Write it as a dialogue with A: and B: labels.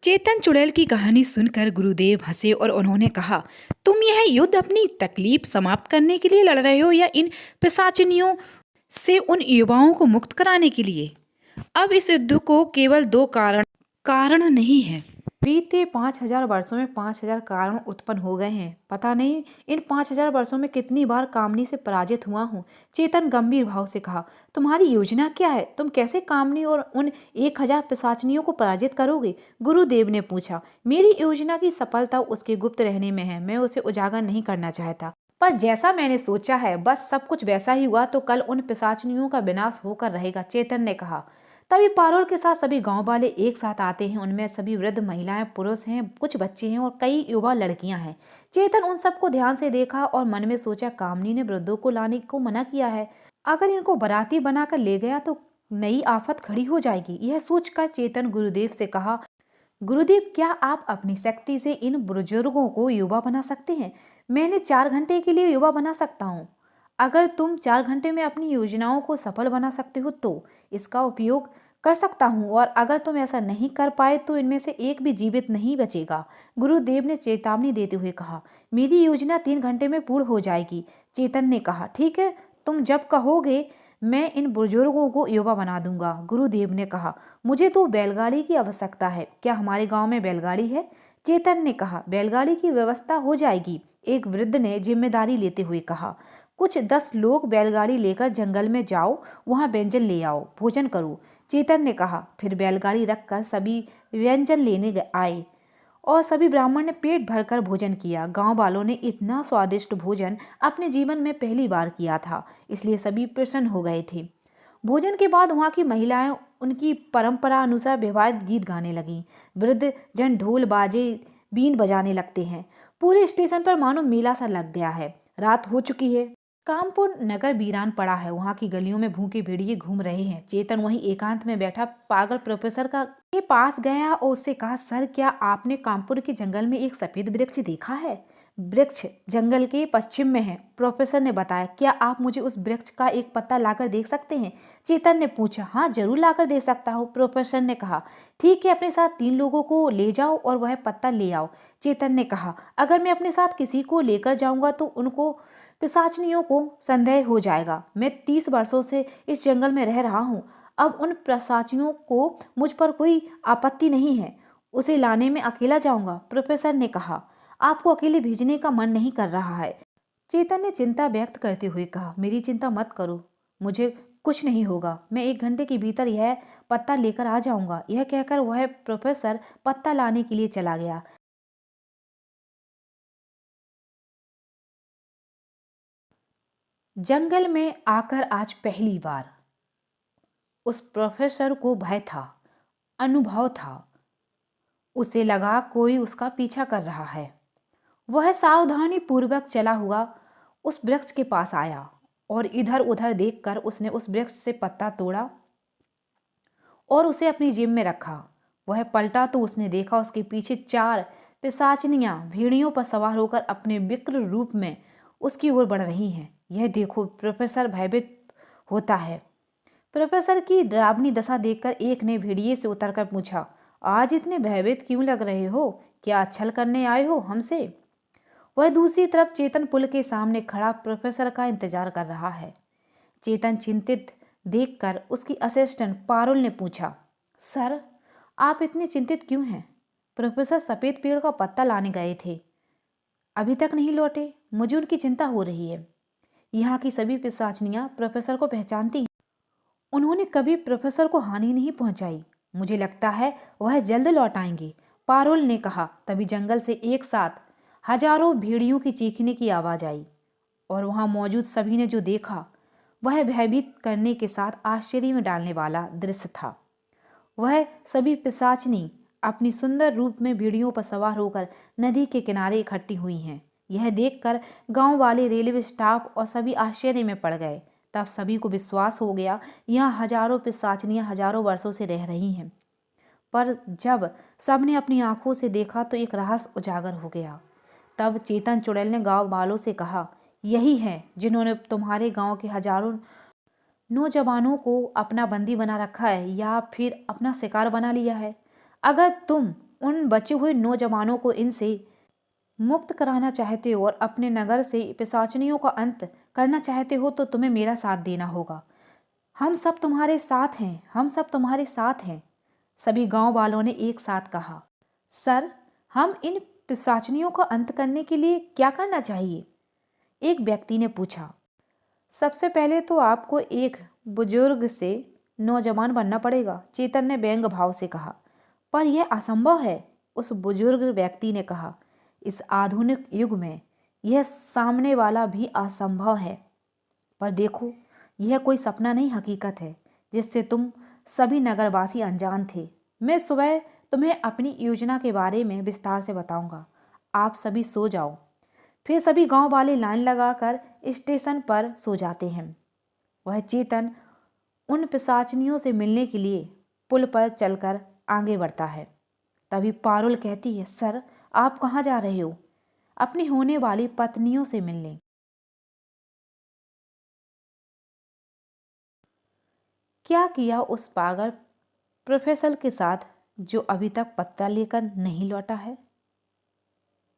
A: चेतन चुड़ैल की कहानी सुनकर गुरुदेव हंसे और उन्होंने कहा, तुम यह युद्ध अपनी तकलीफ समाप्त करने के लिए लड़ रहे हो या इन पिशाचिनियों से उन युवाओं को मुक्त कराने के लिए? अब इस युद्ध को केवल दो कारण नहीं है। बीते 5,000 वर्षों में 5,000 कारण उत्पन्न हो गए हैं। पता नहीं इन 5,000 वर्षों में कितनी बार कामनी से पराजित हुआ हूँ। चेतन गंभीर भाव से कहा, तुम्हारी योजना क्या है? तुम कैसे कामनी और उन 1,000 पिशाचनियों को पराजित करोगे? गुरुदेव ने पूछा। मेरी योजना की सफलता उसके गुप्त रहने में है। मैं उसे उजागर नहीं करना चाहता, पर जैसा मैंने सोचा है बस सब कुछ वैसा ही हुआ तो कल उन पिशाचनियों का विनाश होकर रहेगा, चेतन ने कहा। तभी पारुल के साथ सभी गांव वाले एक साथ आते हैं। उनमें सभी वृद्ध महिलाएं, पुरुष हैं, कुछ बच्चे हैं और कई युवा लड़कियां हैं। चेतन उन सबको ध्यान से देखा और मन में सोचा, कामनी ने वृद्धों को लाने को मना किया है। अगर इनको बाराती बनाकर ले गया तो नई आफत खड़ी हो जाएगी। यह सोचकर चेतन गुरुदेव से कहा, गुरुदेव क्या आप अपनी शक्ति से इन बुजुर्गों को युवा बना सकते हैं? मैंने 4 घंटे के लिए युवा बना सकता हूँ। अगर तुम 4 घंटे में अपनी योजनाओं को सफल बना सकते हो तो इसका उपयोग कर सकता हूँ, और अगर तुम ऐसा नहीं कर पाए तो इनमें से एक भी जीवित नहीं बचेगा। गुरुदेव ने चेतावनी देते हुए कहा, मेरी योजना 3 घंटे में पूर्ण हो जाएगी। चेतन ने कहा, ठीक है, तुम जब कहोगे मैं इन बुजुर्गों को युवा बना दूंगा। गुरुदेव ने कहा, मुझे तो बैलगाड़ी की आवश्यकता है। क्या हमारे गांव में बैलगाड़ी है? चेतन ने कहा, बैलगाड़ी की व्यवस्था हो जाएगी, एक वृद्ध ने जिम्मेदारी लेते हुए कहा। कुछ 10 लोग बैलगाड़ी लेकर जंगल में जाओ, वहां व्यंजन ले आओ, भोजन करो। चेतन ने कहा। फिर बैलगाड़ी रखकर सभी व्यंजन लेने आए और सभी ब्राह्मण ने पेट भरकर भोजन किया। गांव वालों ने इतना स्वादिष्ट भोजन अपने जीवन में पहली बार किया था, इसलिए सभी प्रसन्न हो गए थे। भोजन के बाद वहां की महिलाएं उनकी परंपरा अनुसार विवाहित गीत गाने लगीं। वृद्ध जन ढोल बाजे बीन बजाने लगते हैं। पूरे स्टेशन पर मानो मेला सा लग गया है। रात हो चुकी है। कानपुर नगर वीरान पड़ा है। वहां की गलियों में भूखे भेड़िए घूम रहे हैं। चेतन वहीं एकांत में बैठा पागल प्रोफेसर के पास गया और उससे कहा, सर क्या आपने कानपुर के जंगल में एक सफेद वृक्ष देखा है? वृक्ष जंगल के पश्चिम में है, प्रोफेसर ने बताया। क्या आप मुझे उस वृक्ष का एक पत्ता लाकर देख सकते हैं? चेतन ने पूछा। हाँ जरूर लाकर दे सकता हूँ, प्रोफेसर ने कहा। ठीक है, अपने साथ 3 लोगों को ले जाओ और वह पत्ता ले आओ। चेतन ने कहा, अगर मैं अपने साथ किसी को लेकर जाऊंगा तो उनको पिशाचनियों को संदेह हो जाएगा। मैं 30 वर्षों से इस जंगल में रह रहा हूँ। अब उन पिशाचियों को मुझ पर कोई आपत्ति नहीं है। उसे लाने में अकेला जाऊंगा, प्रोफेसर ने कहा। आपको अकेले भेजने का मन नहीं कर रहा है, चेतन ने चिंता व्यक्त करते हुए कहा। मेरी चिंता मत करो, मुझे कुछ नहीं होगा। मैं 1 घंटे के भीतर यह पत्ता लेकर आ जाऊंगा। यह कहकर वह प्रोफेसर पत्ता लाने के लिए चला गया। जंगल में आकर आज पहली बार उस प्रोफेसर को भय था, अनुभव था। उसे लगा कोई उसका पीछा कर रहा है। वह सावधानी पूर्वक चला हुआ उस वृक्ष के पास आया और इधर उधर देखकर उसने उस वृक्ष से पत्ता तोड़ा और उसे अपनी जेब में रखा। वह पलटा तो उसने देखा उसके पीछे 4 पिशाचनियां भेड़ियों पर सवार होकर अपने विकृत रूप में उसकी ओर बढ़ रही हैं। यह देखो, प्रोफेसर भयभीत होता है। प्रोफेसर की डरावनी दशा देखकर एक ने भेड़िए से उतरकर पूछा, आज इतने भयभीत क्यों लग रहे हो? क्या छल करने आए हो हमसे? वह दूसरी तरफ चेतन पुल के सामने खड़ा प्रोफेसर का इंतजार कर रहा है। चेतन चिंतित देखकर उसकी असिस्टेंट पारुल ने पूछा, सर आप इतने चिंतित क्यों हैं? प्रोफेसर सफेद पेड़ का पत्ता लाने गए थे, अभी तक नहीं लौटे। मुझे उनकी चिंता हो रही है। यहाँ की सभी पिशाचनियां प्रोफेसर को पहचानती हैं। उन्होंने कभी प्रोफेसर को हानि नहीं पहुंचाई। मुझे लगता है वह जल्द लौट आएंगे, पारुल ने कहा। तभी जंगल से एक साथ हजारों भेड़ियों की चीखने की आवाज आई और वहां मौजूद सभी ने जो देखा वह भयभीत करने के साथ आश्चर्य में डालने वाला दृश्य था। वह सभी पिशाचनी अपनी सुंदर रूप में भेड़ियों पर सवार होकर नदी के किनारे इकट्ठी हुई हैं। यह देखकर गांव वाले, रेलवे स्टाफ और सभी आश्चर्य में पड़ गए। तब सभी को विश्वास हो गया यहाँ हजारों पिशाचनियां हजारों वर्षों से रह रही हैं। पर जब सबने अपनी आंखों से देखा तो एक रहस्य उजागर हो गया। तब चेतन चुड़ैल ने गांव वालों से कहा, यही हैं जिन्होंने तुम्हारे गांव के हजारों नौजवानों को अपना बंदी बना रखा है या फिर अपना शिकार बना लिया है। अगर तुम उन बचे हुए नौजवानों को इनसे मुक्त कराना चाहते हो और अपने नगर से पिशाचिनियों का अंत करना चाहते हो तो तुम्हें मेरा साथ देना होगा। हम सब तुम्हारे साथ हैं, हम सब तुम्हारे साथ हैं, सभी गांव वालों ने एक साथ कहा। सर, हम इन पिशाचिनियों का अंत करने के लिए क्या करना चाहिए? एक व्यक्ति ने पूछा। सबसे पहले तो आपको एक बुजुर्ग से नौजवान बनना पड़ेगा, चेतन ने व्यंग भाव से कहा। पर यह असंभव है, उस बुजुर्ग व्यक्ति ने कहा। इस आधुनिक युग में यह सामने वाला भी असंभव है। पर देखो, यह कोई सपना नहीं, हकीकत है जिससे तुम सभी नगरवासी अनजान थे। मैं सुबह तुम्हें अपनी योजना के बारे में विस्तार से बताऊंगा। आप सभी सो जाओ। फिर सभी गांव वाले लाइन लगाकर स्टेशन पर सो जाते हैं। वह चेतन उन पिशाचिनियों से मिलने के लिए पुल पर चलकर आगे बढ़ता है। तभी पारुल कहती है, सर, आप कहाँ जा रहे हो? अपनी होने वाली पत्नियों से मिलने। क्या किया उस पागल प्रोफेसर के साथ जो अभी तक पत्ता लेकर नहीं लौटा है?